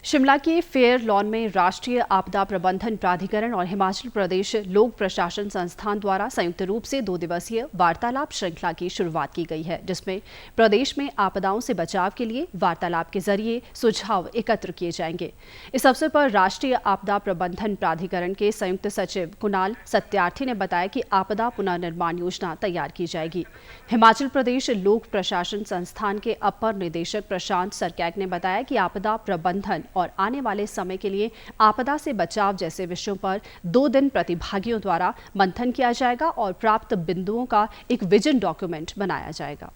शिमला के fair lawn में राष्ट्रीय आपदा प्रबंधन प्राधिकरण और हिमाचल प्रदेश लोक प्रशासन संस्थान द्वारा संयुक्त रूप से 2 दिवसीय वार्तालाप श्रृंखला की शुरुआत की गई है, जिसमें प्रदेश में आपदाओं से बचाव के लिए वार्तालाप के जरिए सुझाव एकत्र किए जाएंगे। इस अवसर पर राष्ट्रीय आपदा प्रबंधन प्राधिकरण के संयुक्त सचिव कुणाल सत्यार्थी ने बताया कि आपदा पुनर्निर्माण योजना तैयार की जाएगी। हिमाचल प्रदेश लोक प्रशासन संस्थान के अपर निदेशक प्रशांत सरकैक ने बताया कि आपदा प्रबंधन और आने वाले समय के लिए आपदा से बचाव जैसे विषयों पर 2 दिन प्रतिभागियों द्वारा मंथन किया जाएगा और प्राप्त बिंदुओं का एक विजन डॉक्यूमेंट बनाया जाएगा।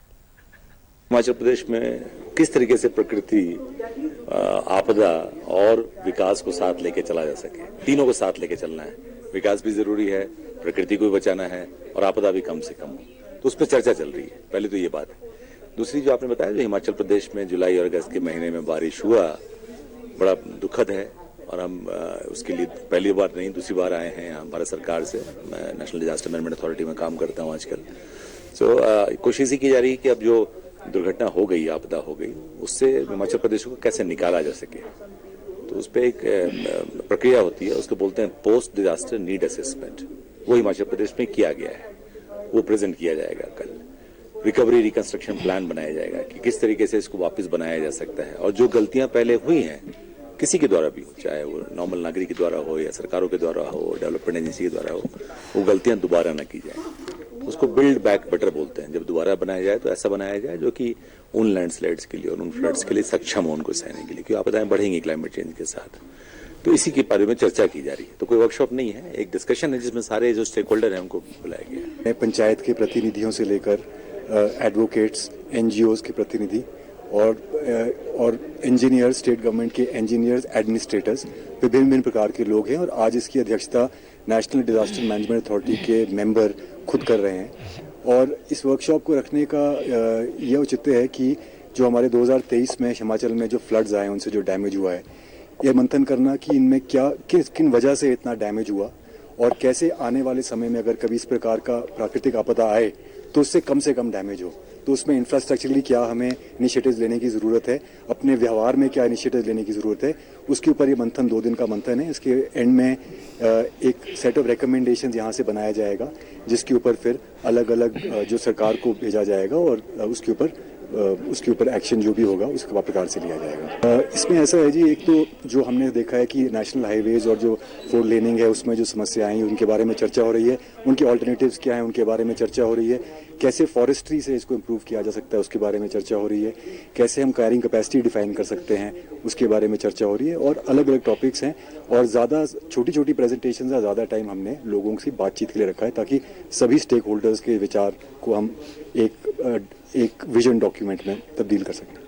हिमाचल प्रदेश में किस तरीके से प्रकृति, आपदा और विकास को साथ लेके चला जा सके, तीनों को साथ लेके चलना है। विकास भी जरूरी है, प्रकृति को भी बचाना है और आपदा भी कम से कम हो, तो उस पर चर्चा चल रही है। पहले तो ये बात है। दूसरी जो आपने बताया, जो हिमाचल प्रदेश में जुलाई और अगस्त के महीने में बारिश हुआ, बड़ा दुखद है और हम उसके लिए पहली बार नहीं दूसरी बार आए हैं यहाँ भारत सरकार से। मैं नेशनल डिजास्टर मैनेजमेंट अथॉरिटी में काम करता हूँ आजकल। कोशिश ही की जा रही है कि अब जो दुर्घटना हो गई, आपदा हो गई, उससे हिमाचल प्रदेश को कैसे निकाला जा सके। तो उस पर एक प्रक्रिया होती है, उसको बोलते हैं पोस्ट डिजास्टर नीड असेसमेंट। वो हिमाचल प्रदेश में किया गया है, वो प्रेजेंट किया जाएगा कल। रिकवरी रिकंस्ट्रक्शन प्लान बनाया जाएगा कि किस तरीके से इसको वापस बनाया जा सकता है और जो गलतियां पहले हुई हैं, किसी के द्वारा भी हो, चाहे वो नॉर्मल नागरिक के द्वारा हो या सरकारों के द्वारा हो, डेवलपमेंट एजेंसी के द्वारा हो, वो गलतियां दोबारा न की जाए। उसको बिल्ड बैक बेटर बोलते हैं। जब दोबारा बनाया जाए तो ऐसा बनाया जाए जो कि उन लैंडस्लाइड्स के लिए और उन फ्लड्स के लिए सक्षम हो उनको सहने के लिए, क्योंकि आपदाएं बढ़ेंगी क्लाइमेट चेंज के साथ। तो इसी के बारे में चर्चा की जा रही है। तो कोई वर्कशॉप नहीं है, एक डिस्कशन है जिसमें सारे जो स्टेक होल्डर हैं उनको बुलाया गया है। पंचायत के प्रतिनिधियों से लेकर एडवोकेट्स, एनजीओज के प्रतिनिधि और इंजीनियर, स्टेट गवर्नमेंट के इंजीनियर्स, एडमिनिस्ट्रेटर्स, विभिन्न प्रकार के लोग हैं। और आज इसकी अध्यक्षता नेशनल डिजास्टर मैनेजमेंट अथॉरिटी के मेंबर खुद कर रहे हैं। और इस वर्कशॉप को रखने का यह औचित्य है कि जो हमारे 2023 में हिमाचल में जो फ्लड्स आए, उनसे जो डैमेज हुआ है, यह मंथन करना कि इनमें किन वजह से इतना डैमेज हुआ और कैसे आने वाले समय में अगर कभी इस प्रकार का प्राकृतिक आपदा आए तो उससे कम डैमेज हो। तो उसमें इंफ्रास्ट्रक्चरली क्या हमें इनिशिएटिव्स लेने की ज़रूरत है, अपने व्यवहार में क्या इनिशिएटिव्स लेने की ज़रूरत है, उसके ऊपर ये मंथन 2 दिन का मंथन है। इसके एंड में एक सेट ऑफ रिकमेंडेशंस यहाँ से बनाया जाएगा, जिसके ऊपर फिर अलग अलग जो सरकार को भेजा जाएगा और उसके ऊपर एक्शन जो भी होगा उसके प्रकार से लिया जाएगा। इसमें ऐसा है जी, एक तो जो हमने देखा है कि नेशनल हाईवेज और जो 4 लेनिंग है उसमें जो समस्याएं हैं उनके बारे में चर्चा हो रही है, उनके ऑल्टरनेटिव्स क्या हैं उनके बारे में चर्चा हो रही है, कैसे फॉरेस्ट्री से इसको इम्प्रूव किया जा सकता है उसके बारे में चर्चा हो रही है, कैसे हम कैरिंग कैपेसिटी डिफाइन कर सकते हैं उसके बारे में चर्चा हो रही है। और अलग अलग टॉपिक्स हैं और ज़्यादा छोटी प्रेजेंटेशन या ज़्यादा टाइम हमने लोगों से बातचीत के लिए रखा है, ताकि सभी स्टेक होल्डर्स के विचार को हम एक विजन डॉक्यूमेंट में तब्दील कर सकें।